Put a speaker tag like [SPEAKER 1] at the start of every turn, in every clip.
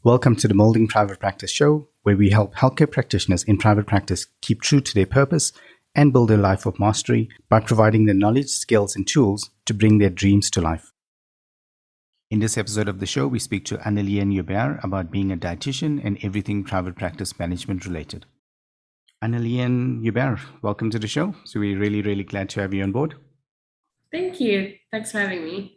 [SPEAKER 1] Welcome to the Moulding Private Practice Show, where we help healthcare practitioners in private practice keep true to their purpose and build a life of mastery by providing the knowledge, skills, and tools to bring their dreams to life. In this episode of the show, we speak to Annaleen Joubert about being a dietitian and everything private practice management related. Annaleen Joubert, welcome to the show. So we're really glad to have you on board.
[SPEAKER 2] Thank you. Thanks for having me.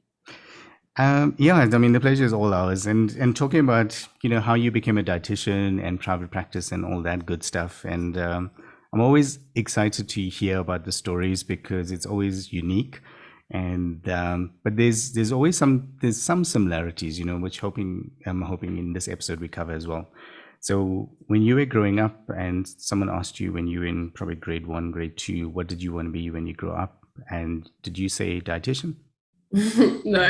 [SPEAKER 1] The pleasure is all ours. And talking about, how you became a dietitian and private practice and all that good stuff. And I'm always excited to hear about the stories because it's always unique. And but there's always some similarities, which I'm hoping in this episode we cover as well. So when you were growing up and someone asked you when you were in probably grade 1, grade 2, what did you want to be when you grow up? And did you say dietitian?
[SPEAKER 2] No,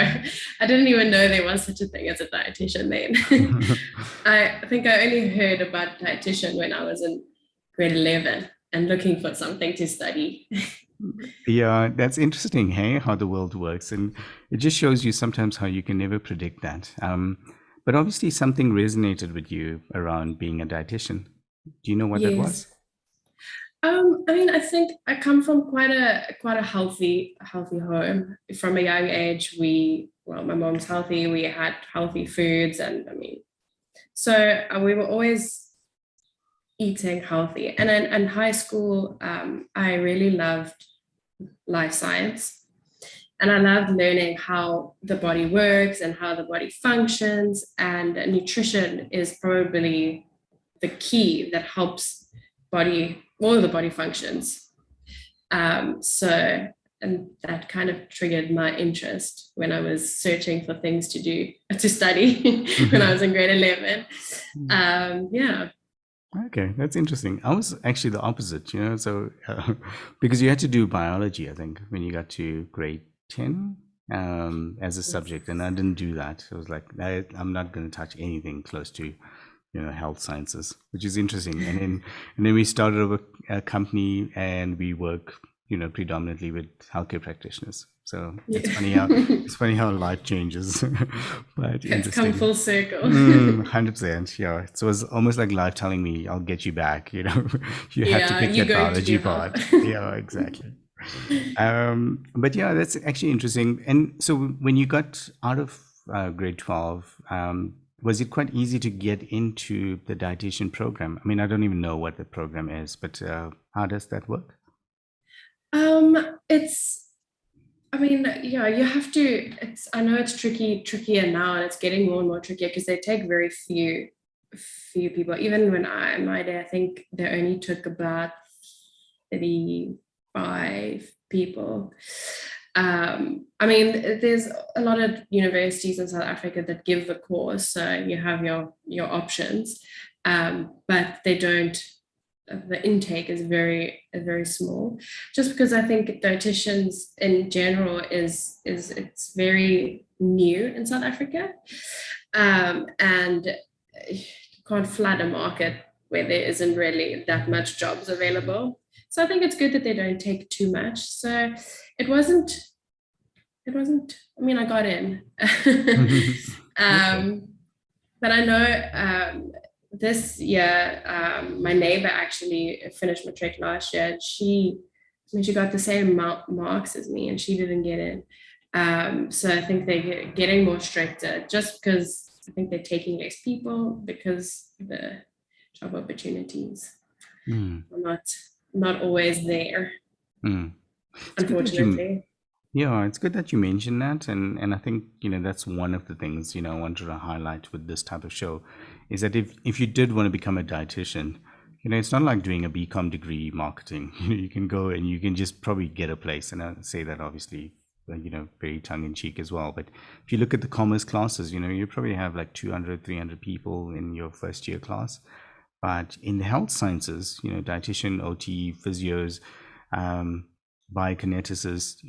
[SPEAKER 2] I didn't even know there was such a thing as a dietitian then. I think I only heard about dietitian when I was in grade 11 and looking for something to study.
[SPEAKER 1] Yeah, that's interesting, hey, how the world works. And it just shows you sometimes how you can never predict that. But obviously something resonated with you around being a dietitian. Do you know what that was?
[SPEAKER 2] I think I come from quite a healthy home. From a young age, my mom's healthy. We had healthy foods, and so we were always eating healthy. And in high school, I really loved life science, and I loved learning how the body works and how the body functions. And nutrition is probably the key that helps all of the body functions. And that kind of triggered my interest when I was searching for things to study when I was in grade 11.
[SPEAKER 1] Okay, that's interesting. I was actually the opposite, so because you had to do biology, I think, when you got to grade 10 as a subject, and I didn't do that. I was like, I'm not going to touch anything close to health sciences, which is interesting. And then we started a company, and we work predominantly with healthcare practitioners. So it's funny how life changes. But
[SPEAKER 2] it's come full circle.
[SPEAKER 1] 100%. Yeah, so it was almost like life telling me, I'll get you back. You have to pick that biology part. Yeah, exactly. But yeah, that's actually interesting. And so when you got out of grade 12, was it quite easy to get into the dietitian program? I don't even know what the program is, but how does that work?
[SPEAKER 2] You have to. I know it's trickier now, and it's getting more and more trickier because they take very few people. Even when in my day, I think they only took about 35 people. There's a lot of universities in South Africa that give the course, so you have your options, but they don't. The intake is very small, just because I think dietitians in general is it's very new in South Africa, and you can't flood a market where there isn't really that much jobs available. So I think it's good that they don't take too much. So it wasn't. I got in, but I know. This year, my neighbor actually finished matric last year, and she got the same marks as me, and she didn't get in. So I think they're getting more stricter, just because I think they're taking less people because the job opportunities are not always there, unfortunately.
[SPEAKER 1] Yeah, it's good that you mentioned that, and I think that's one of the things I wanted to highlight with this type of show, is that if you did want to become a dietitian, it's not like doing a BCom degree marketing. You can go and you can just probably get a place, and I say that obviously very tongue in cheek as well. But if you look at the commerce classes, you probably have like 200, 300 people in your first year class. But in the health sciences, dietitian, OT, physios, biokineticists,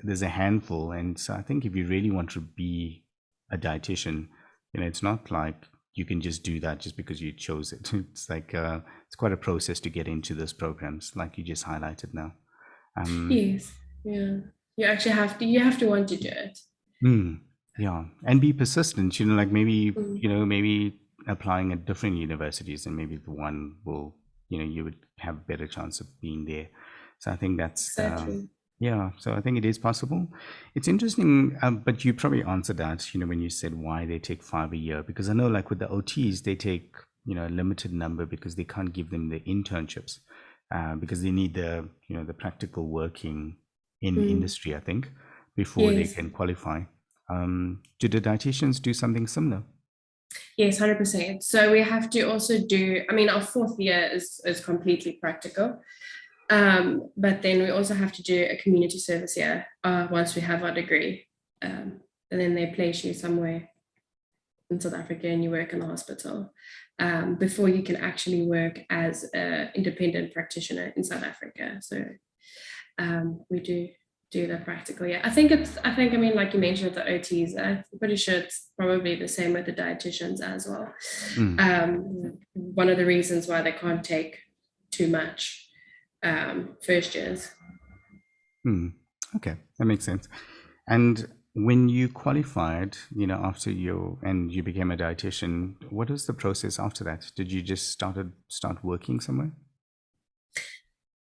[SPEAKER 1] there's a handful. And so I think if you really want to be a dietitian, it's not like you can just do that just because you chose it. It's like it's quite a process to get into those programs, like you just highlighted now.
[SPEAKER 2] Yes, yeah. You actually have to want to do it.
[SPEAKER 1] Yeah, and be persistent. Maybe applying at different universities, and maybe the one will, you would have a better chance of being there. So I think that's
[SPEAKER 2] Exactly.
[SPEAKER 1] yeah. So I think it is possible. It's interesting, but you probably answered that, when you said why they take 5 a year, because I know like with the OTs they take a limited number because they can't give them the internships, because they need the practical working in
[SPEAKER 2] Mm.
[SPEAKER 1] industry, I think, before they
[SPEAKER 2] Yes.
[SPEAKER 1] can qualify. Do the dietitians do something similar?
[SPEAKER 2] Yes, 100%. So we have to also do, I mean, our fourth year is completely practical. But then we also have to do a community service year once we have our degree. And then they place you somewhere in South Africa and you work in a hospital before you can actually work as an independent practitioner in South Africa. So we do the practical. Yeah, I mean, like you mentioned, the OTs, I'm pretty sure it's probably the same with the dietitians as well.
[SPEAKER 1] Mm.
[SPEAKER 2] One of the reasons why they can't take too much first years.
[SPEAKER 1] Okay, that makes sense. And when you qualified, after you became a dietitian, what was the process after that? Did you just start working somewhere?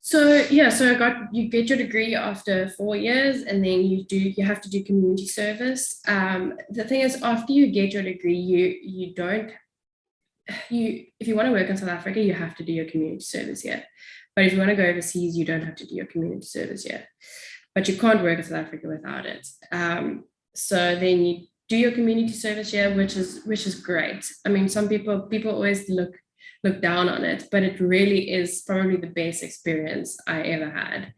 [SPEAKER 2] So yeah, so you get your degree after 4 years, and then you have to do community service. The thing is, after you get your degree, you don't you if you want to work in South Africa, you have to do your community service here. But if you want to go overseas, you don't have to do your community service here. But you can't work in South Africa without it. So then you do your community service here, which is great. I mean, some people always look down on it, but it really is probably the best experience I ever had.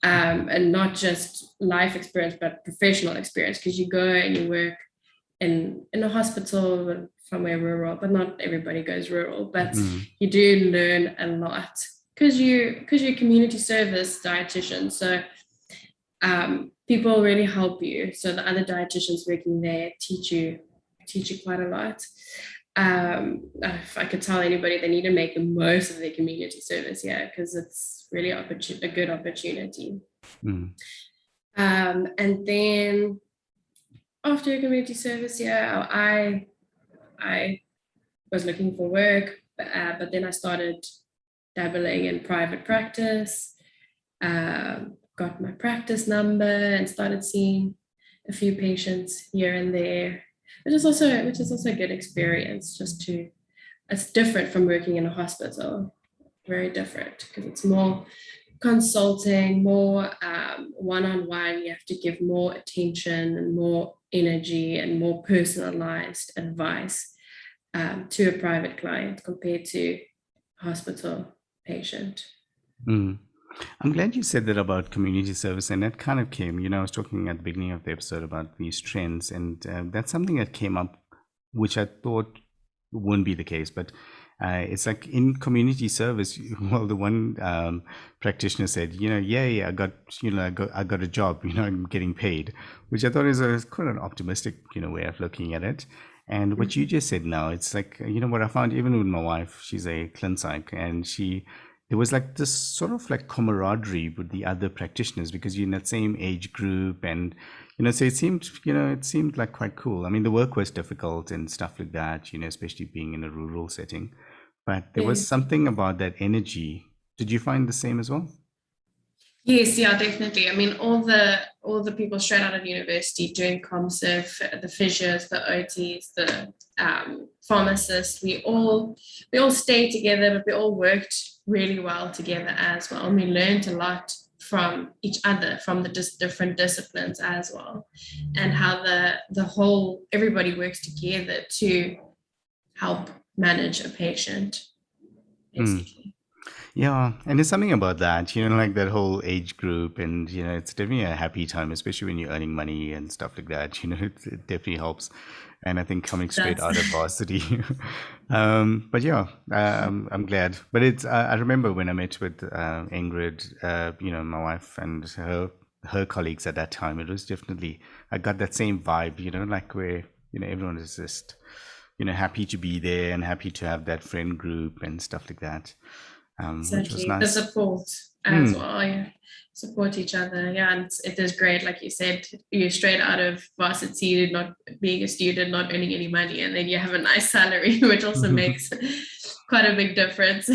[SPEAKER 2] And not just life experience, but professional experience, because you go and you work in a hospital somewhere rural, but not everybody goes rural, but you do learn a lot because you're community service dietitian. So people really help you. So the other dietitians working there teach you quite a lot. If I could tell anybody, they need to make the most of their community service here, because it's really a good opportunity. And then after your community service year, I was looking for work, but then I started dabbling in private practice. Got my practice number and started seeing a few patients here and there, which is also a good experience. It's different from working in a hospital, very different, because it's more consulting, more one-on-one. You have to give more attention and more energy and more personalized advice to a private client compared to a hospital patient.
[SPEAKER 1] I'm glad you said that about community service, and that kind of came, I was talking at the beginning of the episode about these trends, and that's something that came up, which I thought wouldn't be the case, but it's like in community service. Well, the one practitioner said, I got a job, I'm getting paid, which I thought is quite an optimistic, way of looking at it. And what you just said now, it's like, what I found even with my wife, she's a clin psych, and there was like this sort of like camaraderie with the other practitioners because you're in that same age group, and so it seemed like quite cool. I mean, the work was difficult and stuff like that, especially being in a rural setting, but there was
[SPEAKER 2] Yes.
[SPEAKER 1] something about that energy. Did you find the same as well?
[SPEAKER 2] Yes, yeah, definitely. I mean, all the people straight out of university doing ComServe, the physios, the OTs, the pharmacists, we all stayed together, but we all worked really well together as well. And we learned a lot from each other, from the different disciplines as well, and how the whole everybody works together to help manage a patient, basically.
[SPEAKER 1] Yeah, and there's something about that, like that whole age group, and it's definitely a happy time, especially when you're earning money and stuff like that. It definitely helps. And I think coming straight out of varsity. But yeah, I'm glad. But I remember when I met with Ingrid, my wife and her colleagues at that time. It was definitely, I got that same vibe, like where everyone is just happy to be there and happy to have that friend group and stuff like that. which was
[SPEAKER 2] Exactly. The
[SPEAKER 1] nice.
[SPEAKER 2] support as well. Yeah. Support each other. Yeah. And it is great. Like you said, you're straight out of varsity, not being a student, not earning any money, and then you have a nice salary, which also makes quite a big difference.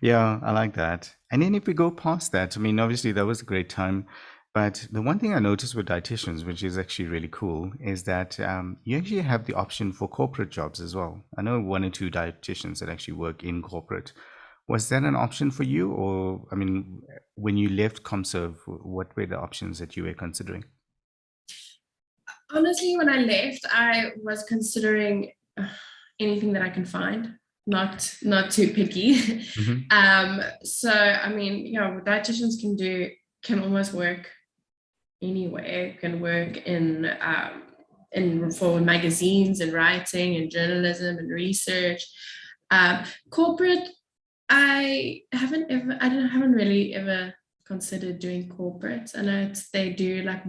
[SPEAKER 1] Yeah, I like that. And then if we go past that, I mean, obviously that was a great time. But the one thing I noticed with dietitians, which is actually really cool, is that you actually have the option for corporate jobs as well. I know one or two dietitians that actually work in corporate. Was that an option for you? Or, I mean, when you left ComServe, what were the options that you were considering?
[SPEAKER 2] Honestly, when I left, I was considering anything that I can find, not too picky.
[SPEAKER 1] Hmm.
[SPEAKER 2] So I mean, what dietitians can almost work anywhere. Can work in for magazines and writing and journalism and research. Corporate, I haven't really ever considered doing corporate. I know they do like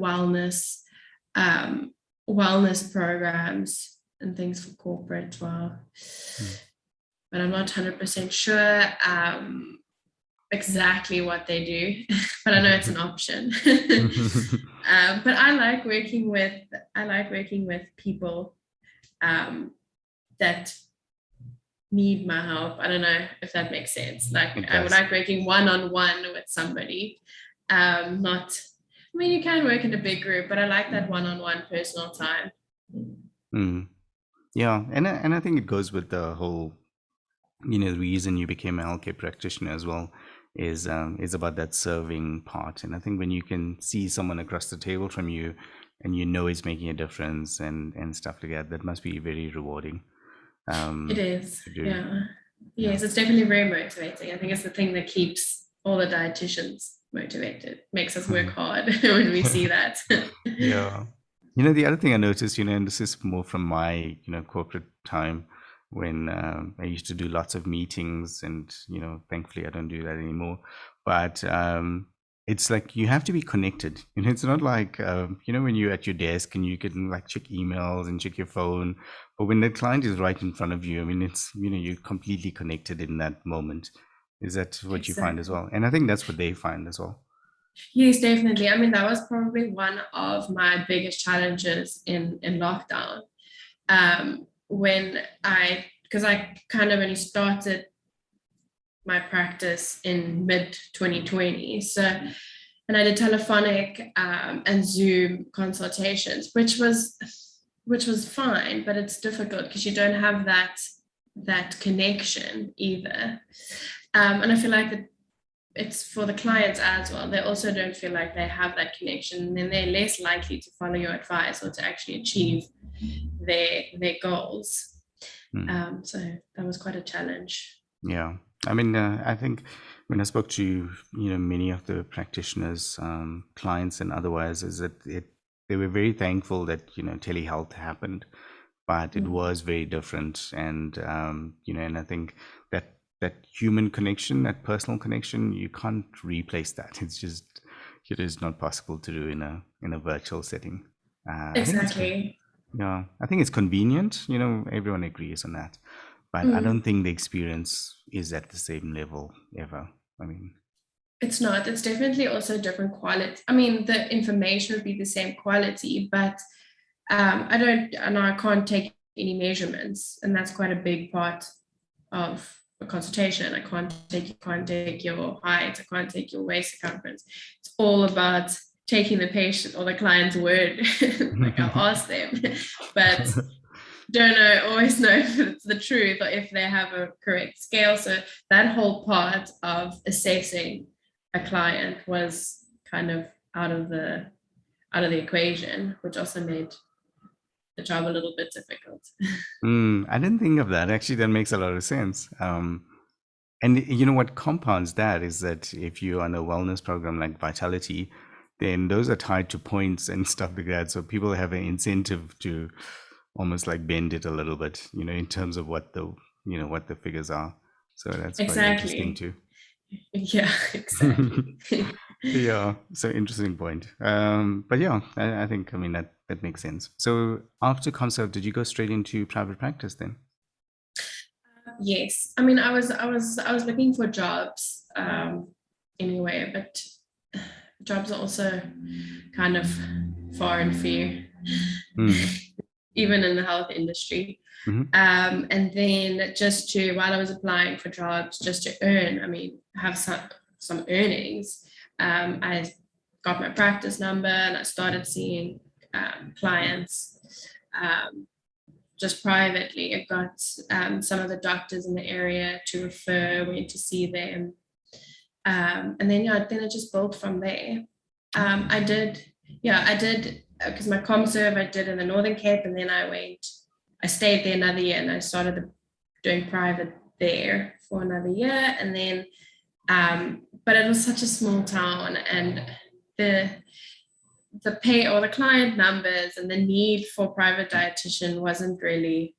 [SPEAKER 2] um, wellness programs and things for corporate. Well, but I'm not 100% sure exactly what they do. But I know it's an option. But I like working with people that need my help. I don't know if that makes sense. Like
[SPEAKER 1] It
[SPEAKER 2] I would
[SPEAKER 1] does.
[SPEAKER 2] like working one-on-one with somebody. Not, I mean, you can work in a big group, but I like that one-on-one personal time.
[SPEAKER 1] Mm. Yeah, and I think it goes with the whole, the reason you became a healthcare practitioner as well is about that serving part. And I think when you can see someone across the table from you, and it's making a difference and stuff like that, that must be very rewarding
[SPEAKER 2] It is,
[SPEAKER 1] to do.
[SPEAKER 2] yeah.
[SPEAKER 1] Yeah.
[SPEAKER 2] Yes, it's definitely very motivating. I think it's the thing that keeps all the dietitians motivated, makes us work hard when we see that.
[SPEAKER 1] Yeah. The other thing I noticed, and this is more from my, corporate time when I used to do lots of meetings, and, thankfully I don't do that anymore. But it's like you have to be connected. It's not like, when you're at your desk and you can like check emails and check your phone. But when the client is right in front of you, I mean, it's, you're completely connected in that moment. Is that what you find as
[SPEAKER 2] Exactly.
[SPEAKER 1] well? And I think that's what they find as well.
[SPEAKER 2] Yes, definitely. I mean, that was probably one of my biggest challenges in lockdown. Because I kind of only started my practice in mid 2020. So, and I did telephonic and Zoom consultations, which was fine, but it's difficult because you don't have that connection either. And I feel like it's for the clients as well. They also don't feel like they have that connection, and then they're less likely to follow your advice or to actually achieve their goals.
[SPEAKER 1] Hmm.
[SPEAKER 2] So that was quite a challenge.
[SPEAKER 1] Yeah, I mean, I think when I spoke to many of the practitioners, clients, and otherwise, is that they were very thankful that telehealth happened, but it
[SPEAKER 2] Mm.
[SPEAKER 1] was very different, and and I think that human connection, that personal connection, you can't replace that. It is not possible to do in a virtual setting. I think it's good.
[SPEAKER 2] Exactly.
[SPEAKER 1] Yeah, I think it's convenient. Everyone agrees on that, but I
[SPEAKER 2] Mm.
[SPEAKER 1] don't think the experience is at the same level ever. I mean,
[SPEAKER 2] It's not. It's definitely also different quality. I mean, the information would be the same quality, but I don't, and I can't take any measurements, and that's quite a big part of a consultation. I can't take your height, I can't take your waist circumference. It's all about taking the patient or the client's word. Like I'll ask them, but always know if it's the truth or if they have a correct scale. So that whole part of assessing a client was kind of out of the equation, which also made the job a little bit difficult.
[SPEAKER 1] I didn't think of that. Actually, that makes a lot of sense. And what compounds that is that if you're on a wellness program like Vitality, then those are tied to points and stuff like that. So people have an incentive to almost like bend it a little bit, in terms of what the figures are. So that's quite interesting
[SPEAKER 2] Exactly.
[SPEAKER 1] too.
[SPEAKER 2] Yeah, exactly.
[SPEAKER 1] Yeah, so interesting point. But yeah, I think, I mean, that makes sense. So after Conserve, did you go straight into private practice then?
[SPEAKER 2] Yes. I mean, I was looking for jobs anyway, but jobs are also kind of far and few,
[SPEAKER 1] Mm.
[SPEAKER 2] even in the health industry.
[SPEAKER 1] Hmm.
[SPEAKER 2] And then just to, while I was applying for jobs, just to earn, I mean, have some earnings, I got my practice number and I started seeing clients just privately. I got some of the doctors in the area to refer, went to see them. And then, yeah, then it just built from there. I did, because my ComServe I did in the Northern Cape, and then I stayed there another year and I started doing private there for another year. And then, but it was such a small town, and the pay or the client numbers and the need for private dietitian wasn't really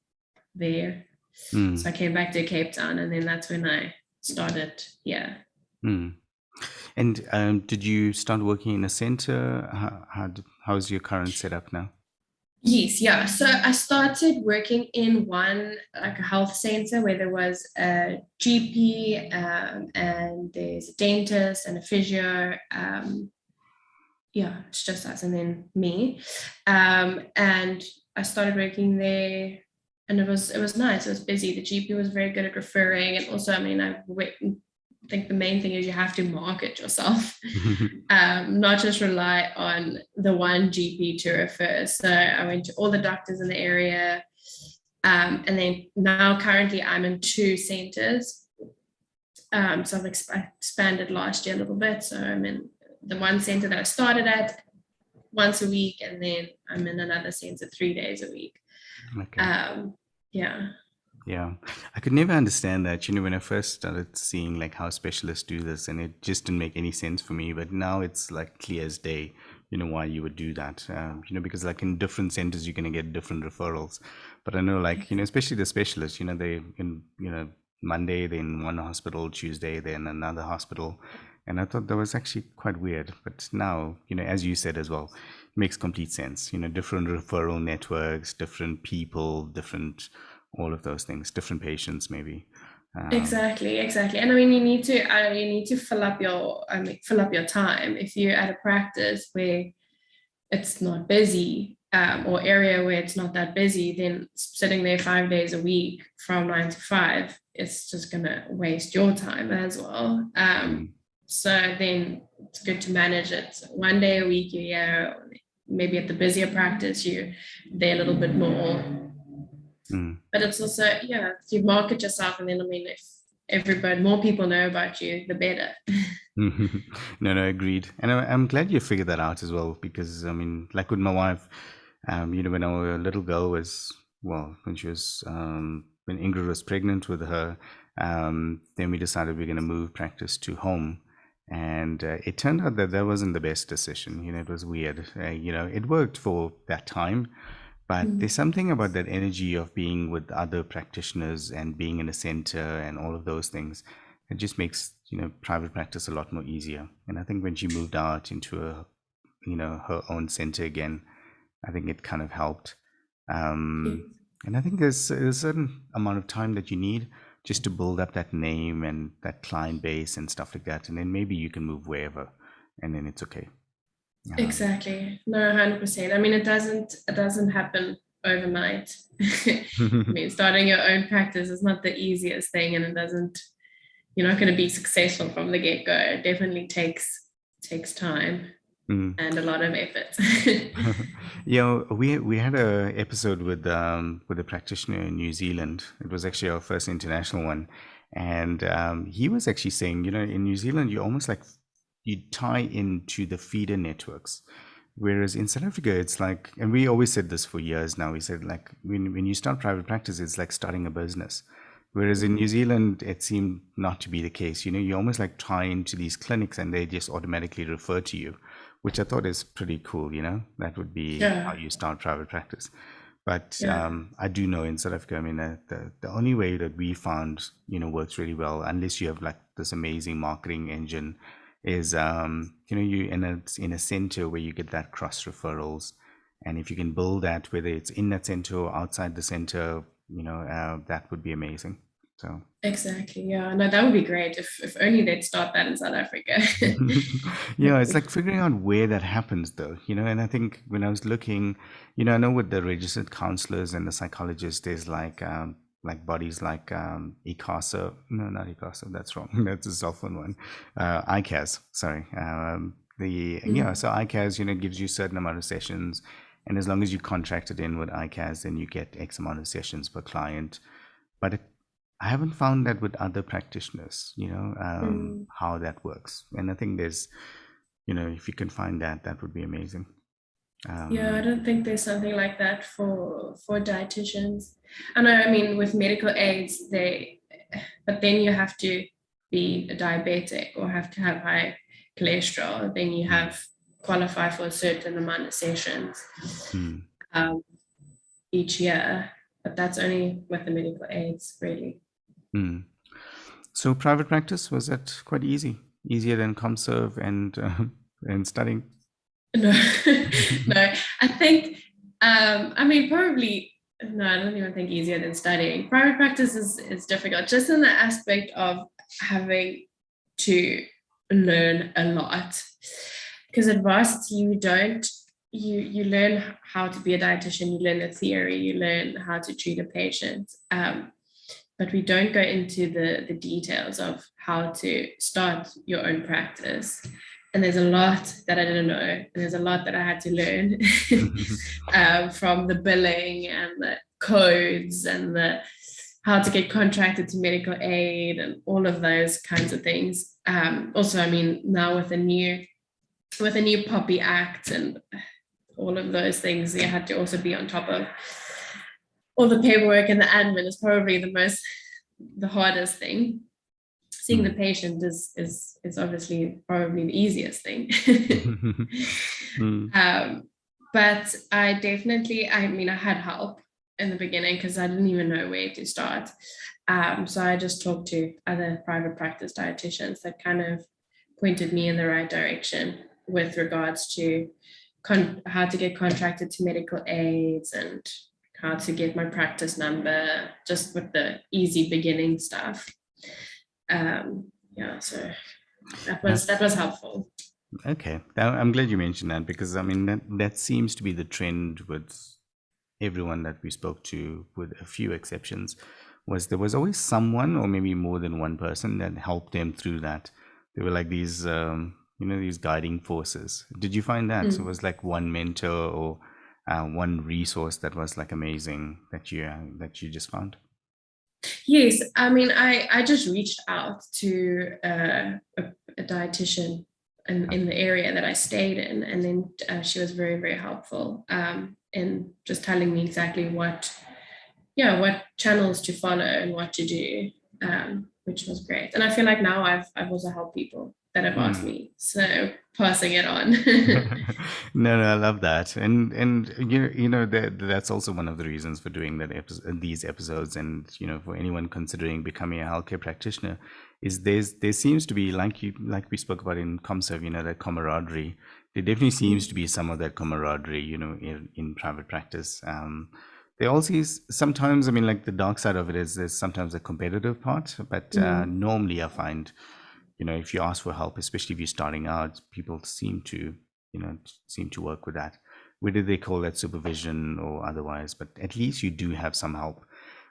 [SPEAKER 2] there. So
[SPEAKER 1] Mm.
[SPEAKER 2] I came back to Cape Town, and then that's when I started. Yeah.
[SPEAKER 1] Mm. And did you start working in a center? How's your current setup now?
[SPEAKER 2] Yes, yeah. So I started working in one, like a health center, where there was a GP, and there's a dentist and a physio. Yeah, it's just us, and then me. And I started working there, and it was nice. It was busy. The GP was very good at referring, and also, I mean, I think the main thing is you have to market yourself, not just rely on the one GP to refer. So I went to all the doctors in the area, and then now currently I'm in two centers. So I've expanded last year a little bit. So I'm in the one center that I started at once a week, and then I'm in another center 3 days a week.
[SPEAKER 1] Okay.
[SPEAKER 2] Yeah.
[SPEAKER 1] Yeah, I could never understand that, when I first started seeing like how specialists do this, and it just didn't make any sense for me. But now it's like clear as day, why you would do that. Because like in different centers, you're going to get different referrals. But I know, like, especially the specialists, they in, Monday they're in one hospital, Tuesday they're in another hospital. And I thought that was actually quite weird. But now, as you said as well, it makes complete sense. Different referral networks, different people, different all of those things, different patients maybe.
[SPEAKER 2] Exactly. And I mean, you need to fill up your time. If you're at a practice where it's not busy, or area where it's not that busy, then sitting there 5 days a week from 9 to 5, it's just gonna waste your time as well.
[SPEAKER 1] Mm,
[SPEAKER 2] So then it's good to manage it. One day a week, maybe at the busier practice, you're there a little bit more.
[SPEAKER 1] mm.
[SPEAKER 2] But it's also, yeah, you market yourself, and then, I mean, if more people know about you, the better.
[SPEAKER 1] No, agreed. And I'm glad you figured that out as well, because I mean, like with my wife, when our little girl was, well, when Ingrid was pregnant with her, then we decided we're going to move practice to home. And it turned out that wasn't the best decision. It was weird. It worked for that time, but there's something about that energy of being with other practitioners and being in a center and all of those things. It just makes, private practice a lot more easier. And I think when she moved out into her own center again, I think it kind of helped. And I think there's a certain amount of time that you need just to build up that name and that client base and stuff like that. And then maybe you can move wherever, and then it's okay.
[SPEAKER 2] Exactly. No, 100%. I mean, it doesn't happen overnight. I mean, starting your own practice is not the easiest thing, and you're not going to be successful from the get-go. It definitely takes time
[SPEAKER 1] Mm.
[SPEAKER 2] and a lot of effort.
[SPEAKER 1] Yeah, we had a episode with a practitioner in New Zealand. It was actually our first international one, and he was actually saying, in New Zealand, you almost like you tie into the feeder networks, whereas in South Africa, it's like, and we always said this for years now. We said like when you start private practice, it's like starting a business. Whereas in New Zealand, it seemed not to be the case. You almost like tie into these clinics and they just automatically refer to you, which I thought is pretty cool. That would be how
[SPEAKER 2] Yeah.
[SPEAKER 1] you start private practice. But
[SPEAKER 2] Yeah.
[SPEAKER 1] I do know in South Africa, I mean, the only way that we found, works really well, unless you have like this amazing marketing engine, is, you in a center where you get that cross referrals. And if you can build that, whether it's in that center or outside the center, that would be amazing. So
[SPEAKER 2] Exactly. Yeah. No, that would be great if only they'd start that in South Africa.
[SPEAKER 1] yeah, it's like figuring out where that happens, though, and I think when I was looking, I know with the registered counselors and the psychologists, there's like bodies like ICASA. No, not ICASA. That's wrong. That's a cell phone one. ICAS. Sorry.
[SPEAKER 2] Mm.
[SPEAKER 1] So ICAS, gives you a certain amount of sessions, and as long as you contracted in with ICAS, then you get X amount of sessions per client. But I haven't found that with other practitioners,
[SPEAKER 2] Mm.
[SPEAKER 1] how that works. And I think there's, if you can find that, that would be amazing.
[SPEAKER 2] Yeah, I
[SPEAKER 1] Um,
[SPEAKER 2] don't think there's something like that for dietitians. I know, I mean, with medical aids, but then you have to be a diabetic or have to have high cholesterol. Then you
[SPEAKER 1] mm,
[SPEAKER 2] have qualify for a certain amount of sessions
[SPEAKER 1] mm,
[SPEAKER 2] um, each year, but that's only with the medical aids, really.
[SPEAKER 1] mm. So private practice, was that quite easy? Easier than ComServe and studying?
[SPEAKER 2] No, no. I think, I mean, probably, no, I don't even think easier than studying. Private practice is difficult, just in the aspect of having to learn a lot. Because at varsity, you learn how to be a dietitian, you learn the theory, you learn how to treat a patient. But we don't go into the details of how to start your own practice. And there's a lot that I didn't know, and there's a lot that I had to learn from the billing and the codes and the how to get contracted to medical aid and all of those kinds of things. Also, I mean, now with a new Poppy Act and all of those things, you had to also be on top of all the paperwork, and the admin is probably the hardest thing. Seeing the
[SPEAKER 1] Mm.
[SPEAKER 2] patient is obviously probably the easiest thing.
[SPEAKER 1] Mm.
[SPEAKER 2] But I mean, I had help in the beginning because I didn't even know where to start. So I just talked to other private practice dietitians that kind of pointed me in the right direction with regards to how to get contracted to medical aids and how to get my practice number, just with the easy beginning stuff. Yeah, so that
[SPEAKER 1] That's
[SPEAKER 2] was helpful.
[SPEAKER 1] okay. I'm glad you mentioned that, because I mean that seems to be the trend with everyone that we spoke to, with a few exceptions, was there was always someone or maybe more than one person that helped them through that. They were like these, these guiding forces. Did you find that? So it
[SPEAKER 2] Mm.
[SPEAKER 1] was like one mentor or one resource that was like amazing that you just found.
[SPEAKER 2] Yes, I mean, I just reached out to a dietitian in
[SPEAKER 1] Okay.
[SPEAKER 2] the area that I stayed in, and then she was very, very helpful in just telling me exactly what channels to follow and what to do, which was great. And I feel like now I've also helped people that have asked
[SPEAKER 1] Hmm.
[SPEAKER 2] me, so passing it on.
[SPEAKER 1] No, I love that, and that's also one of the reasons for doing these episodes, and for anyone considering becoming a healthcare practitioner, is there seems to be, like we spoke about in ComServe, that camaraderie. There definitely seems to be some of that camaraderie, in private practice. There also is sometimes, I mean, like the dark side of it is there's sometimes a competitive part, but
[SPEAKER 2] Mm.
[SPEAKER 1] normally I find, if you ask for help, especially if you're starting out, people seem to work with that, whether they call that supervision or otherwise, but at least you do have some help.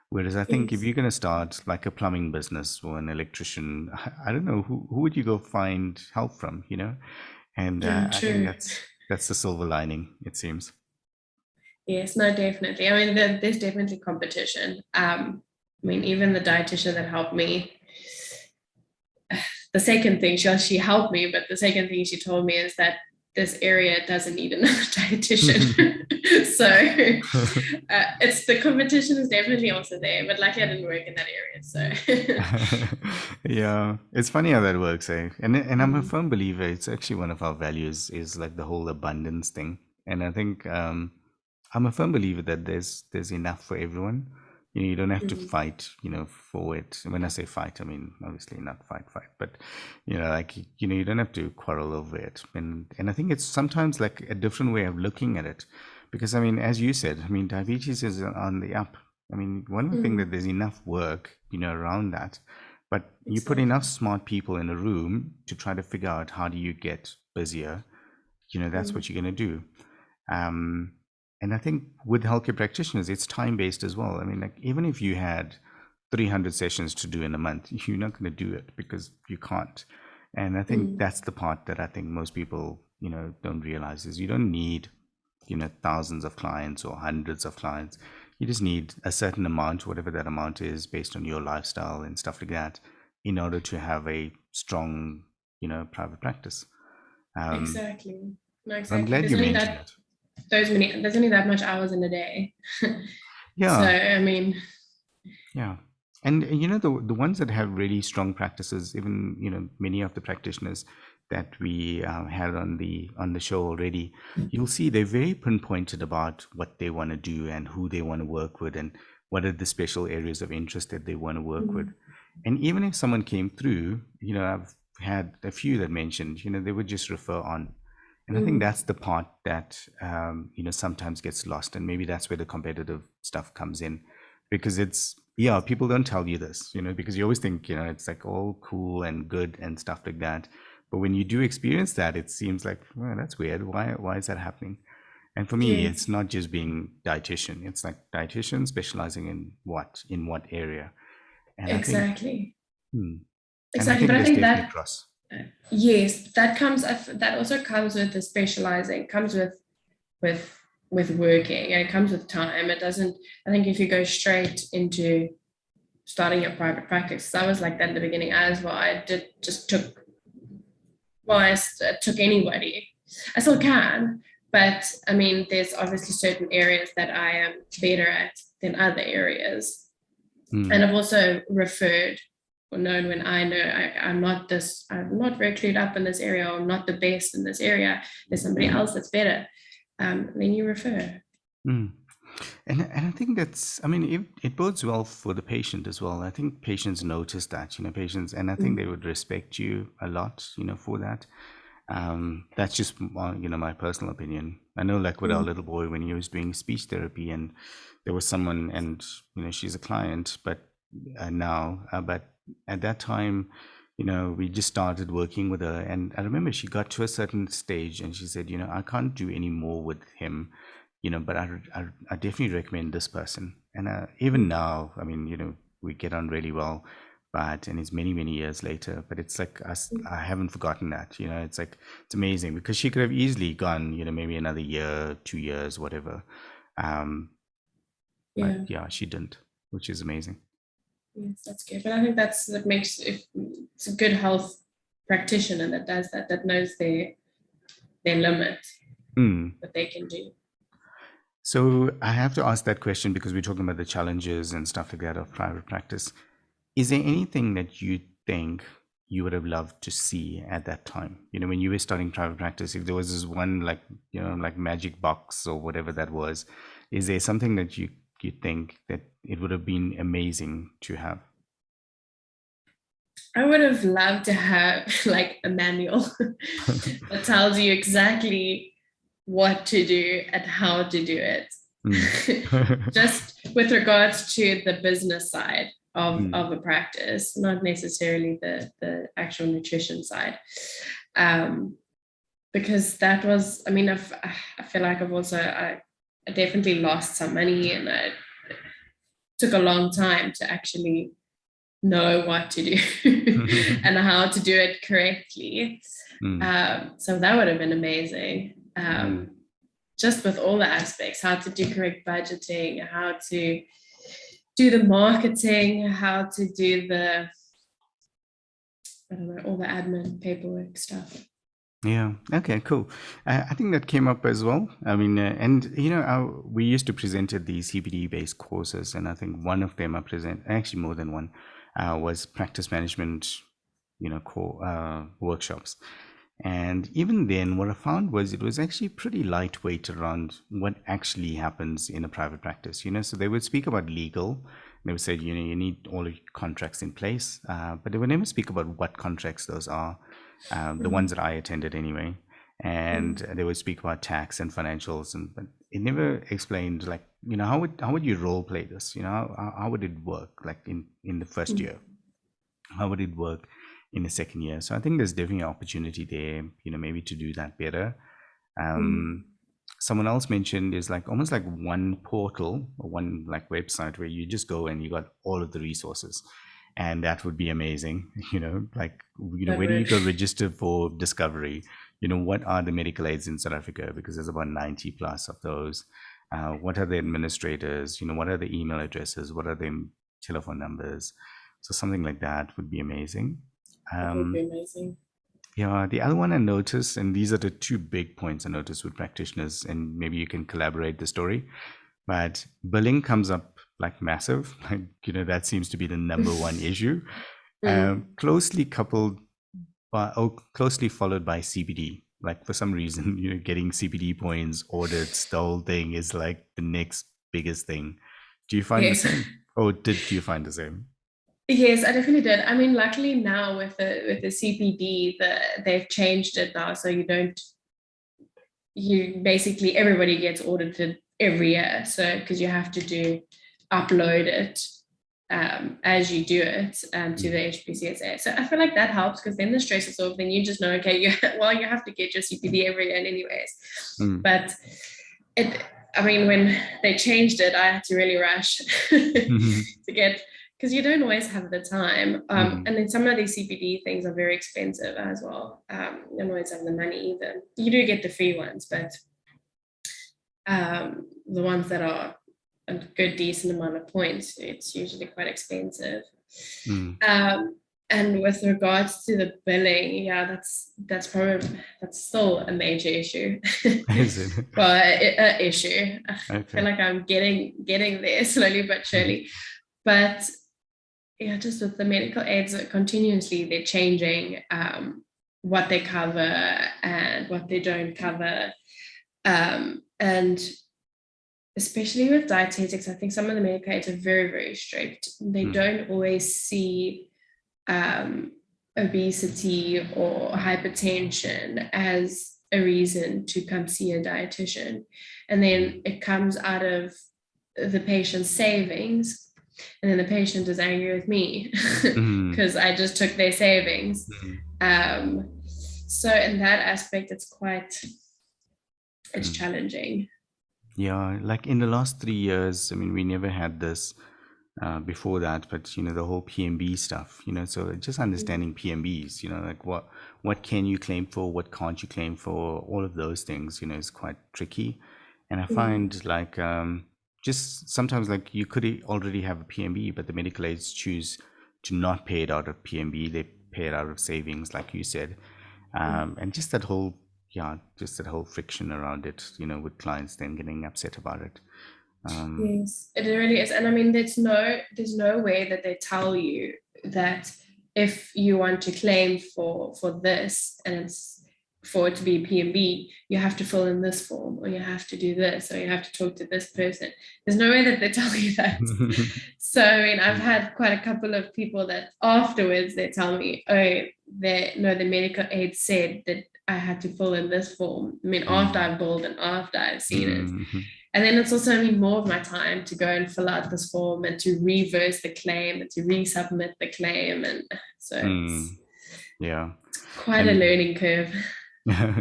[SPEAKER 1] Whereas I think if
[SPEAKER 2] Yes.
[SPEAKER 1] you're going to start like a plumbing business or an electrician, I don't know who would you go find help from, and
[SPEAKER 2] Yeah,
[SPEAKER 1] I think
[SPEAKER 2] true.
[SPEAKER 1] that's the silver lining, it seems.
[SPEAKER 2] Yes, no, definitely. I mean, there's definitely competition. I mean, even the dietitian that helped me, the second thing she helped me, but the second thing she told me is that this area doesn't need another dietitian. So it's the competition is definitely also there, but luckily I didn't work in that area. So
[SPEAKER 1] Yeah, it's funny how that works, eh? And I'm a
[SPEAKER 2] mm,
[SPEAKER 1] firm believer. It's actually one of our values, is like the whole abundance thing. And I think I'm a firm believer that there's enough for everyone. You don't have to
[SPEAKER 2] mm,
[SPEAKER 1] fight, for it. When I say fight, I mean obviously not fight, but like you don't have to quarrel over it. And I think it's sometimes like a different way of looking at it, because I mean, as you said, I mean, diabetes is on the up. I mean, one of the things that there's enough work, around that, but you put
[SPEAKER 2] Exactly.
[SPEAKER 1] enough smart people in a room to try to figure out how do you get busier, that's what you're going to do. Um, and I think with healthcare practitioners, it's time-based as well. I mean, like even if you had 300 sessions to do in a month, you're not going to do it because you can't. And I think that's the part that I think most people, don't realize is you don't need, thousands of clients or hundreds of clients. You just need a certain amount, whatever that amount is, based on your lifestyle and stuff like that, in order to have a strong, private practice.
[SPEAKER 2] Exactly. No,
[SPEAKER 1] I'm
[SPEAKER 2] exactly.
[SPEAKER 1] glad
[SPEAKER 2] There's
[SPEAKER 1] you
[SPEAKER 2] only
[SPEAKER 1] mentioned it.
[SPEAKER 2] there's only that much hours in a day. So
[SPEAKER 1] Yeah,
[SPEAKER 2] I mean,
[SPEAKER 1] yeah. And the ones that have really strong practices, even many of the practitioners that we had on the show already, you'll see they're very pinpointed about what they want to do and who they want to work with and what are the special areas of interest that they want to work with. And even if someone came through, I've had a few that mentioned, they would just refer on. And I think that's the part that sometimes gets lost, and maybe that's where the competitive stuff comes in, because it's people don't tell you this, because you always think it's like all cool and good and stuff like that, but when you do experience that, it seems like, well, that's weird. Why is that happening? And for me, it's
[SPEAKER 2] yes,
[SPEAKER 1] not just being dietitian. It's like dietitian specializing in what area. And I think,
[SPEAKER 2] exactly.
[SPEAKER 1] hmm, and I
[SPEAKER 2] Exactly.
[SPEAKER 1] think
[SPEAKER 2] But I
[SPEAKER 1] there's
[SPEAKER 2] think
[SPEAKER 1] definitely
[SPEAKER 2] that
[SPEAKER 1] cross.
[SPEAKER 2] yes, that also comes with the specializing, comes with with working, and it comes with time. It doesn't, I think if you go straight into starting your private practice, I was like that in the beginning as well. I did just took well, took anybody. I still can, but I mean, there's obviously certain areas that I am better at than other areas.
[SPEAKER 1] Hmm.
[SPEAKER 2] And I've also referred or known when I know I'm not very clued up in this area, or I'm not the best in this area. There's somebody else that's better. Then you refer.
[SPEAKER 1] Hmm. And I think that's, I mean, it bodes well for the patient as well. I think patients notice that, patients, and I think they would respect you a lot, for that. That's just my personal opinion. I know, like with our little boy, when he was doing speech therapy, and there was someone, and she's a client, but but at that time, we just started working with her, and I remember she got to a certain stage, and she said, I can't do any more with him, but I definitely recommend this person. And even now, I mean, we get on really well, but and it's many, many years later, but it's like I haven't forgotten that. It's like it's amazing, because she could have easily gone, maybe another year, 2 years, whatever. Um, but
[SPEAKER 2] Yeah,
[SPEAKER 1] yeah, she didn't, which is amazing.
[SPEAKER 2] yes, that's good. But I think that makes, if it's a good health practitioner that does that, that knows their limit,
[SPEAKER 1] Mm.
[SPEAKER 2] what they can do.
[SPEAKER 1] So I have to ask that question, because we're talking about the challenges and stuff like that of private practice. Is there anything that you think you would have loved to see at that time? When you were starting private practice, if there was this one, like, like magic box or whatever that was, is there something that you think that it would have been amazing to have?
[SPEAKER 2] I would have loved to have like a manual that tells you exactly what to do and how to do it.
[SPEAKER 1] Mm.
[SPEAKER 2] Just with regards to the business side
[SPEAKER 1] Mm.
[SPEAKER 2] of a practice, not necessarily the actual nutrition side. Um, because that was, I mean, I feel like I definitely lost some money, and it took a long time to actually know what to do and how to do it correctly.
[SPEAKER 1] Mm.
[SPEAKER 2] So that would have been amazing.
[SPEAKER 1] Mm.
[SPEAKER 2] Just with all the aspects, how to do correct budgeting, how to do the marketing, how to do I don't know, all the admin paperwork stuff.
[SPEAKER 1] Yeah. Okay. Cool. I think that came up as well. I mean, and we used to present at these CPD-based courses, and I think one of them I present, actually more than one, was practice management, core workshops. And even then, what I found was it was actually pretty lightweight around what actually happens in a private practice. So they would speak about legal. They would say, you need all your contracts in place, but they would never speak about what contracts those are, the ones that I attended anyway. And they would speak about tax and financials, but it never explained, like, how would you role play this? How would it work? Like in the first year, how would it work in the second year? So I think there's definitely an opportunity there, maybe to do that better. Someone else mentioned is like almost like one portal or one like website where you just go and you got all of the resources, and that would be amazing. Like where do you go register for Discovery? What are the medical aids in South Africa, because there's about 90 plus of those. What are the administrators? What are the email addresses? What are the telephone numbers? So something like that would be amazing.
[SPEAKER 2] That would be amazing.
[SPEAKER 1] Yeah, the other one I noticed, and these are the two big points I noticed with practitioners, and maybe you can collaborate the story, but billing comes up like massive. Like, that seems to be the number one issue. Closely coupled by, closely followed by CPD. Like for some reason, getting CPD points, audits, the whole thing is like the next biggest thing. Do you find the same? Or did you find the same?
[SPEAKER 2] Yes, I definitely did. I mean, luckily now with the CPD, they've changed it now, so you basically everybody gets audited every year. So because you have to upload it as you do it to the HPCSA. So I feel like that helps, because then the stress is off. Then you just know, okay, you have to get your CPD every year anyways. But when they changed it, I had to really rush to get, because you don't always have the time. And then some of these CPD things are very expensive as well. You don't always have the money either. You do get the free ones, but the ones that are a good, decent amount of points, it's usually quite expensive. And with regards to the billing, that's still a major issue.
[SPEAKER 1] Is it?
[SPEAKER 2] Well, an issue. I feel like I'm getting there slowly but surely. But just with the medical aids, continuously they're changing what they cover and what they don't cover. And especially with dietetics, I think some of the medical aids are very, very strict. They don't always see obesity or hypertension as a reason to come see a dietitian. And then it comes out of the patient's savings, and then the patient is angry with me because I just took their savings. So in that aspect, it's challenging.
[SPEAKER 1] Yeah, like in the last 3 years, we never had this before that, but the whole PMB stuff, so just understanding PMBs, like what can you claim for, what can't you claim for, all of those things, is quite tricky. And I find like just sometimes like you could already have a PMB, but the medical aids choose to not pay it out of PMB, they pay it out of savings, like you said. And just that whole friction around it, with clients then getting upset about it.
[SPEAKER 2] Yes, it really is. And there's no way that they tell you that if you want to claim for this, and it's for it to be PMB, you have to fill in this form, or you have to do this, or you have to talk to this person. There's no way that they tell you that. So I've had quite a couple of people that afterwards they tell me, the medical aid said that I had to fill in this form. After I've billed and after I've seen it. And then it's also more of my time to go and fill out this form and to reverse the claim and to resubmit the claim. And so it's quite a learning curve.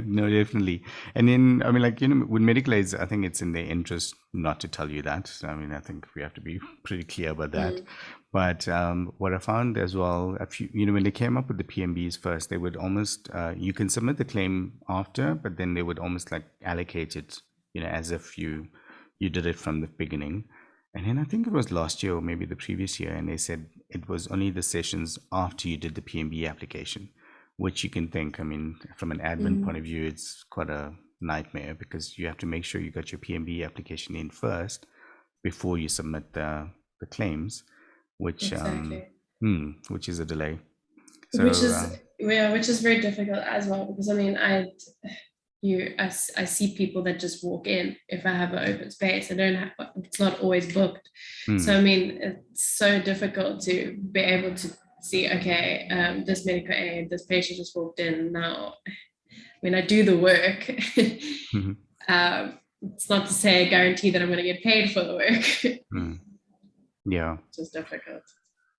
[SPEAKER 1] No, definitely. And then, with medical aids, I think it's in their interest not to tell you that. I think we have to be pretty clear about that. But what I found as well, when they came up with the PMBs first, they would almost, you can submit the claim after, but then they would almost like allocate it, as if you did it from the beginning. And then I think it was last year or maybe the previous year, and they said it was only the sessions after you did the PMB application, which you can think, from an admin point of view, it's quite a nightmare, because you have to make sure you got your PMB application in first before you submit the claims, which which is a delay. So,
[SPEAKER 2] which is very difficult as well, because I see people that just walk in. If I have an open space, it's not always booked. So it's so difficult to be able to see, okay, this medical aid, this patient just walked in now. I do the work, it's not to say a guarantee that I'm going to get paid for the work.
[SPEAKER 1] Mm. Yeah.
[SPEAKER 2] It's just difficult.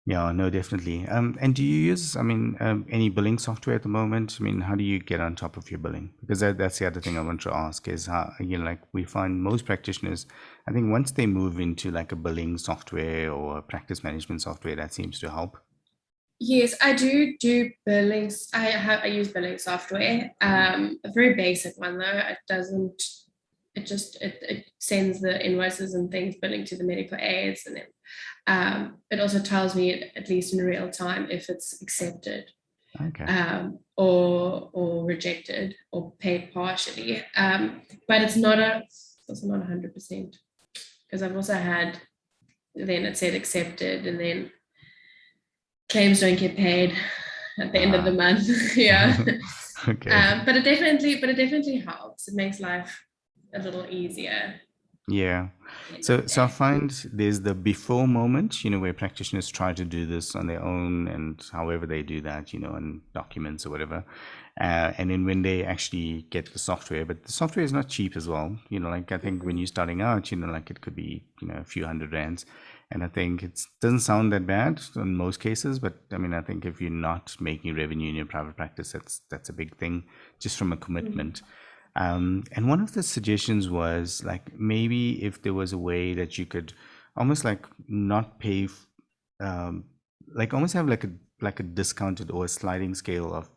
[SPEAKER 1] Yeah, no, definitely. And do you use, I mean, any billing software at the moment? I mean, how do you get on top of your billing? Because that's the other thing I want to ask is how, like we find most practitioners, I think once they move into like a billing software or a practice management software, that seems to help.
[SPEAKER 2] Yes, I do billings. I use billing software. A very basic one though. It doesn't. It sends the invoices and things billing to the medical aids, and then it also tells me at least in real time if it's accepted,
[SPEAKER 1] Okay.
[SPEAKER 2] or rejected or paid partially. But it's also not 100%, because I've also had, then it said accepted and then claims don't get paid at the end of the month. Yeah.
[SPEAKER 1] Okay.
[SPEAKER 2] But it definitely helps. It makes life a little easier
[SPEAKER 1] Yeah.
[SPEAKER 2] at the end of
[SPEAKER 1] So
[SPEAKER 2] the
[SPEAKER 1] I
[SPEAKER 2] day.
[SPEAKER 1] find there's the before moment, where practitioners try to do this on their own and however they do that, on documents or whatever. And then when they actually get the software, but the software is not cheap as well. Like I think when you're starting out, like it could be, a few $100s. And I think it doesn't sound that bad in most cases, but I mean, I think if you're not making revenue in your private practice, that's a big thing just from a commitment. And one of the suggestions was like maybe if there was a way that you could almost like not pay, like almost have like a discounted or a sliding scale of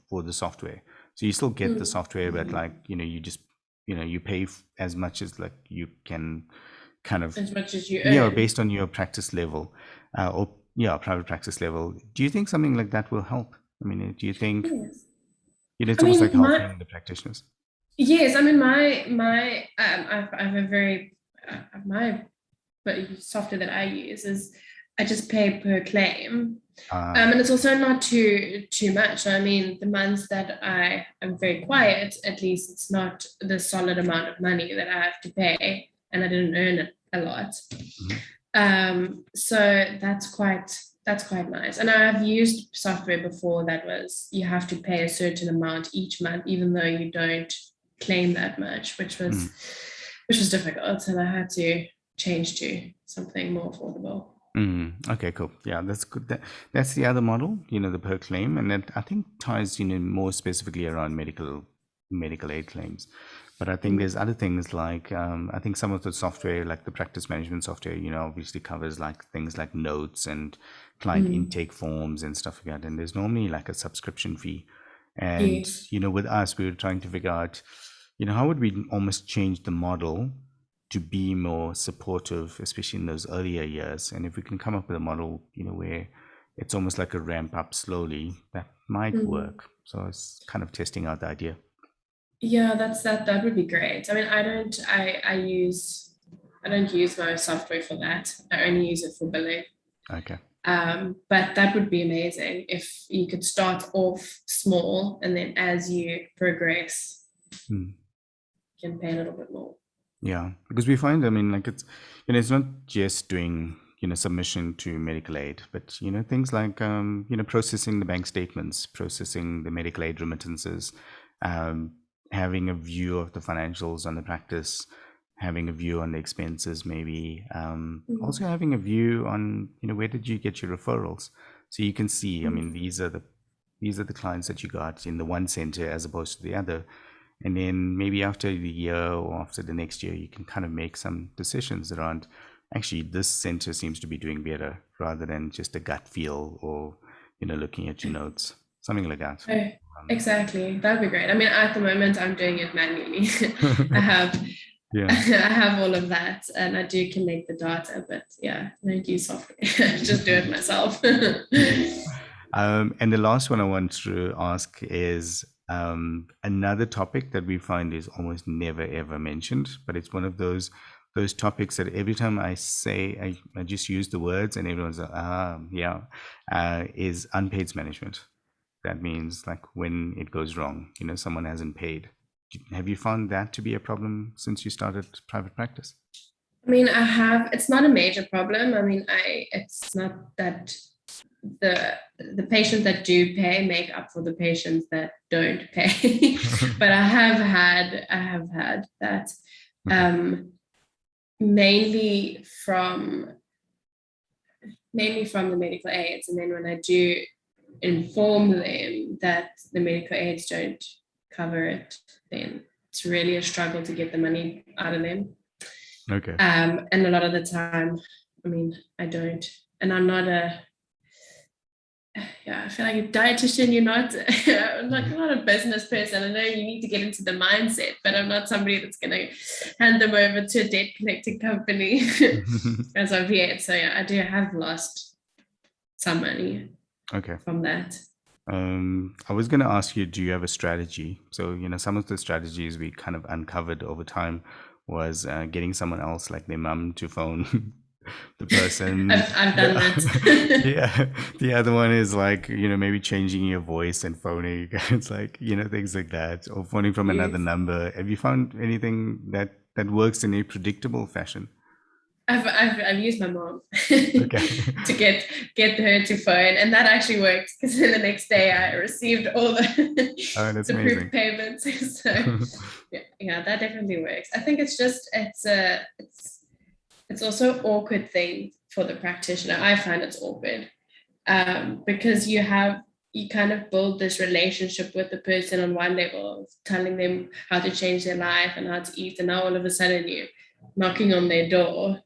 [SPEAKER 1] for the software. So you still get the software, but like you just you pay as much as like you can kind of
[SPEAKER 2] As much as you earn.
[SPEAKER 1] based on your practice level, or private practice level. Do you think something like that will help? I mean, do you think
[SPEAKER 2] Yes.
[SPEAKER 1] it's
[SPEAKER 2] I
[SPEAKER 1] almost like
[SPEAKER 2] mean,
[SPEAKER 1] helping the practitioners?
[SPEAKER 2] yes, I mean, I have a very, my but software that I use is I just pay per claim. And it's also not too much. I mean, the months that I am very quiet, at least it's not the solid amount of money that I have to pay, and I didn't earn it a lot. So that's quite nice. And I've used software before that was you have to pay a certain amount each month, even though you don't claim that much, which was difficult, and I had to change to something more affordable.
[SPEAKER 1] Okay, cool. Yeah, that's good. That's the other model, the per claim, and that I think ties, more specifically around medical aid claims. But I think there's other things like I think some of the software, like the practice management software, obviously covers like things like notes and client intake forms and stuff like that. And there's normally like a subscription fee. And
[SPEAKER 2] Yes.
[SPEAKER 1] with us, we were trying to figure out, how would we almost change the model to be more supportive, especially in those earlier years. And if we can come up with a model, where it's almost like a ramp up slowly, that might work. So it's kind of testing out the idea.
[SPEAKER 2] Yeah, that would be great. I mean, I don't use my software for that. I only use it for billing.
[SPEAKER 1] Okay.
[SPEAKER 2] But that would be amazing if you could start off small, and then as you progress, you can pay a little bit more.
[SPEAKER 1] Yeah, because we find, I mean, like it's not just doing, submission to medical aid, but, things like, processing the bank statements, processing the medical aid remittances, having a view of the financials on the practice, having a view on the expenses, maybe, also having a view on, where did you get your referrals? So you can see, I mean, these are the clients that you got in the one center as opposed to the other. And then maybe after the year or after the next year, you can kind of make some decisions around actually this center seems to be doing better, rather than just a gut feel or, looking at your notes, something like that.
[SPEAKER 2] Oh, exactly. That'd be great. I mean, at the moment, I'm doing it manually. I have
[SPEAKER 1] Yeah.
[SPEAKER 2] I have all of that, and I do collect the data, but yeah, I don't use software. Just do it myself.
[SPEAKER 1] And the last one I want to ask is another topic that we find is almost never ever mentioned, but it's one of those topics that every time I say, I just use the words and everyone's like, is unpaid management. That means like when it goes wrong, someone hasn't paid. Have you found that to be a problem since you started private practice?
[SPEAKER 2] I mean, it's not a major problem. I mean, it's not that the patients that do pay make up for the patients that don't pay. But I have had that.
[SPEAKER 1] Okay.
[SPEAKER 2] Mainly from the medical aids. And then when I do inform them that the medical aids don't cover it, then it's really a struggle to get the money out of them.
[SPEAKER 1] Okay.
[SPEAKER 2] And a lot of the time, I mean, I don't, and I'm not I feel like a dietitian, you're not not a business person. I know you need to get into the mindset, but I'm not somebody that's going to hand them over to a debt collecting company as of yet. So yeah, I do have lost some money
[SPEAKER 1] Okay.
[SPEAKER 2] from that.
[SPEAKER 1] I was going to ask you, do you have a strategy? So, some of the strategies we kind of uncovered over time was getting someone else, like their mum, to phone the person.
[SPEAKER 2] I've done that.
[SPEAKER 1] Yeah. The other one is like, maybe changing your voice and phoning. It's like, things like that, or phoning from another
[SPEAKER 2] Yes.
[SPEAKER 1] number. Have you found anything that works in a predictable fashion?
[SPEAKER 2] I've used my mom
[SPEAKER 1] Okay.
[SPEAKER 2] to get her to phone, and that actually worked, because then the next day I received all
[SPEAKER 1] Oh, that's
[SPEAKER 2] the proof
[SPEAKER 1] amazing.
[SPEAKER 2] payments. So yeah, that definitely works. I think it's also an awkward thing for the practitioner. I find it's awkward, because you kind of build this relationship with the person on one level, telling them how to change their life and how to eat, and now all of a sudden you knocking on their door,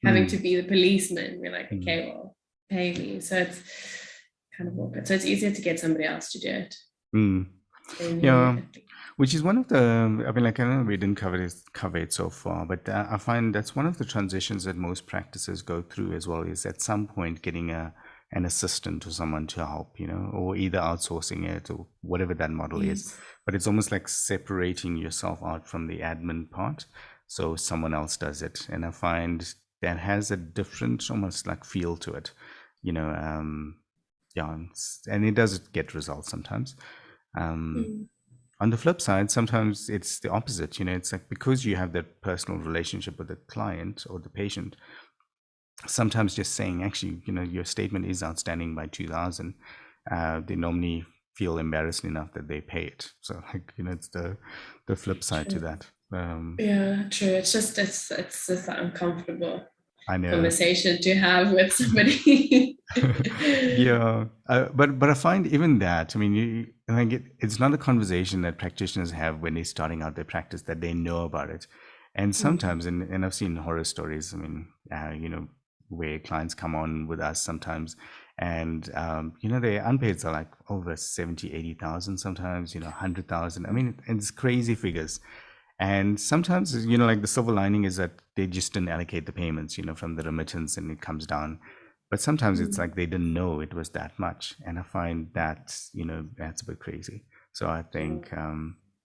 [SPEAKER 2] having to
[SPEAKER 1] Mm,
[SPEAKER 2] be the policeman. We're like,
[SPEAKER 1] mm,
[SPEAKER 2] okay, well, pay me. So it's kind of awkward. So it's easier to get somebody else to do it
[SPEAKER 1] mm.
[SPEAKER 2] than
[SPEAKER 1] Yeah,
[SPEAKER 2] you.
[SPEAKER 1] which is one of the, I mean, like, I know we didn't cover it so far, but I find that's one of the transitions that most practices go through as well, is at some point getting an assistant or someone to help, or either outsourcing it or whatever that model is.
[SPEAKER 2] Yes.
[SPEAKER 1] But it's almost like separating yourself out from the admin part, so someone else does it. And I find that has a different, almost like feel to it, you know. Yeah, and it does get results sometimes. Um,
[SPEAKER 2] Mm.
[SPEAKER 1] on the flip side, sometimes it's the opposite. It's like, because you have that personal relationship with the client or the patient, sometimes just saying, actually, your statement is outstanding by 2000, they normally feel embarrassed enough that they pay it. So, like, it's the flip side to
[SPEAKER 2] True.
[SPEAKER 1] that.
[SPEAKER 2] Yeah, true. It's just an uncomfortable
[SPEAKER 1] I know.
[SPEAKER 2] conversation to have with somebody.
[SPEAKER 1] Yeah, but I find even that, I mean, like, it's not a conversation that practitioners have when they're starting out their practice, that they know about it. And
[SPEAKER 2] Mm.
[SPEAKER 1] sometimes, and I've seen horror stories, I mean, where clients come on with us sometimes, and their unpaids are like over 70, 80,000 sometimes, 100,000. I mean, it's crazy figures. And sometimes, like, the silver lining is that they just didn't allocate the payments, from the remittance, and it comes down. But sometimes it's
[SPEAKER 2] Mm.
[SPEAKER 1] like they didn't know it was that much. And I find that, that's a bit crazy. So I
[SPEAKER 2] Yeah.
[SPEAKER 1] think,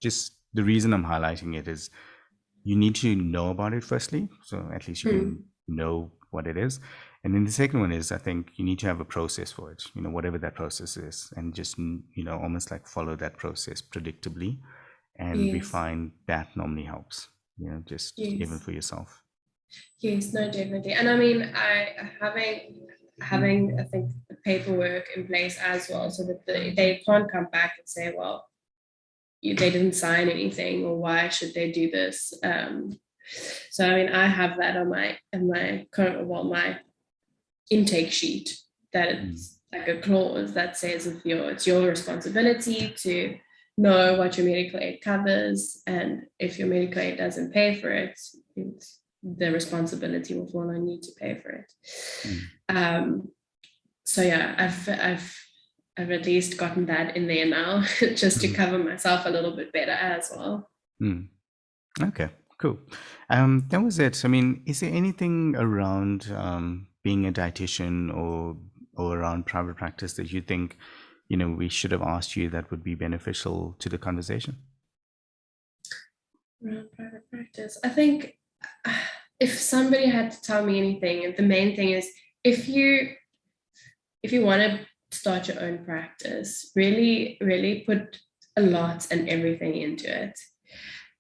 [SPEAKER 1] just the reason I'm highlighting it is, you need to know about it firstly. So at least you can
[SPEAKER 2] Mm.
[SPEAKER 1] know what it is. And then the second one is, I think you need to have a process for it, whatever that process is, and just, almost like follow that process predictably. And we
[SPEAKER 2] Yes.
[SPEAKER 1] find that normally helps, just even
[SPEAKER 2] Yes.
[SPEAKER 1] for yourself.
[SPEAKER 2] Yes. No, definitely. And I mean, I having I think the paperwork in place as well, so that they can't come back and say, well, they didn't sign anything, or why should they do this? So I mean, I have that on my current, well, my intake sheet, that
[SPEAKER 1] Mm,
[SPEAKER 2] it's like a clause that says it's your responsibility to know what your medical aid covers, and if your medical aid doesn't pay for it, the responsibility will fall on you to pay for it.
[SPEAKER 1] mm,
[SPEAKER 2] Um, so yeah, I've at least gotten that in there now, just to
[SPEAKER 1] mm,
[SPEAKER 2] cover myself a little bit better as well.
[SPEAKER 1] mm. Okay, cool. That was it. I mean, is there anything around, being a dietitian, or around private practice, that you think, we should have asked you, that would be beneficial to the conversation?
[SPEAKER 2] Around private practice, I think, if somebody had to tell me anything, the main thing is, if you want to start your own practice, really, really put a lot and everything into it,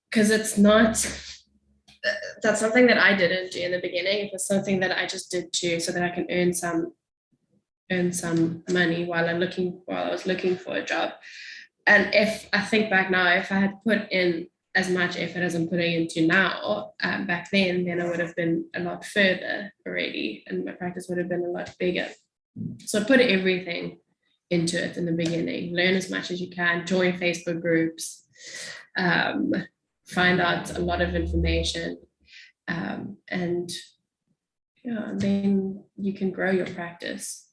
[SPEAKER 2] because it's not. That's something that I didn't do in the beginning. It was something that I just did too, so that I can earn some money while I was looking for a job. And if I think back now, if I had put in as much effort as I'm putting into now back then I would have been a lot further already, and my practice would have been a lot bigger. So put everything into it in the beginning. Learn as much as you can. Join Facebook groups. Find out a lot of information, and then you can grow your practice.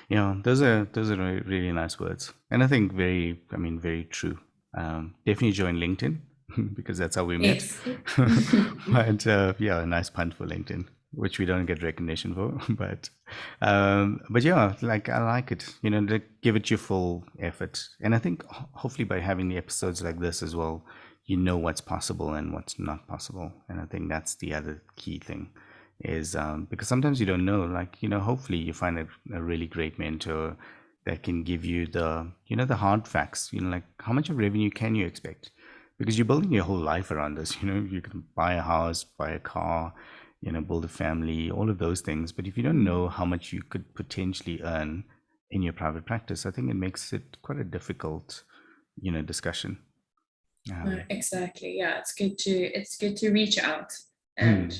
[SPEAKER 1] Yeah, those are really nice words, and I think very true. Definitely join LinkedIn because that's how we met.
[SPEAKER 2] Yes.
[SPEAKER 1] But yeah, a nice punt for LinkedIn, which we don't get recognition for. But yeah, like I like it. Give it your full effort, and I think hopefully by having the episodes like this as well, you know what's possible and what's not possible, and I think that's the other key thing. Is because sometimes you don't know, like, hopefully you find a really great mentor that can give you the the hard facts, like how much of revenue can you expect, because you're building your whole life around this. You can buy a house, buy a car, build a family, all of those things, but if you don't know how much you could potentially earn in your private practice, I think it makes it quite a difficult discussion.
[SPEAKER 2] Exactly. Yeah, it's good to reach out and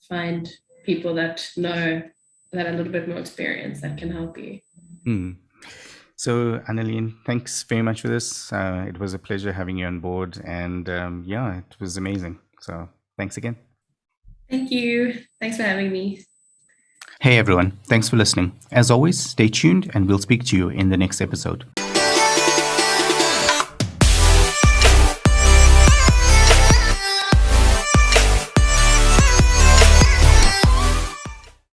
[SPEAKER 2] find people that know, that are a little bit more experienced, that can help you.
[SPEAKER 1] So, Annaleen, thanks very much for this. It was a pleasure having you on board, and yeah, it was amazing. So, thanks again.
[SPEAKER 2] Thank you. Thanks for having me.
[SPEAKER 1] Hey everyone, thanks for listening. As always, stay tuned and we'll speak to you in the next episode.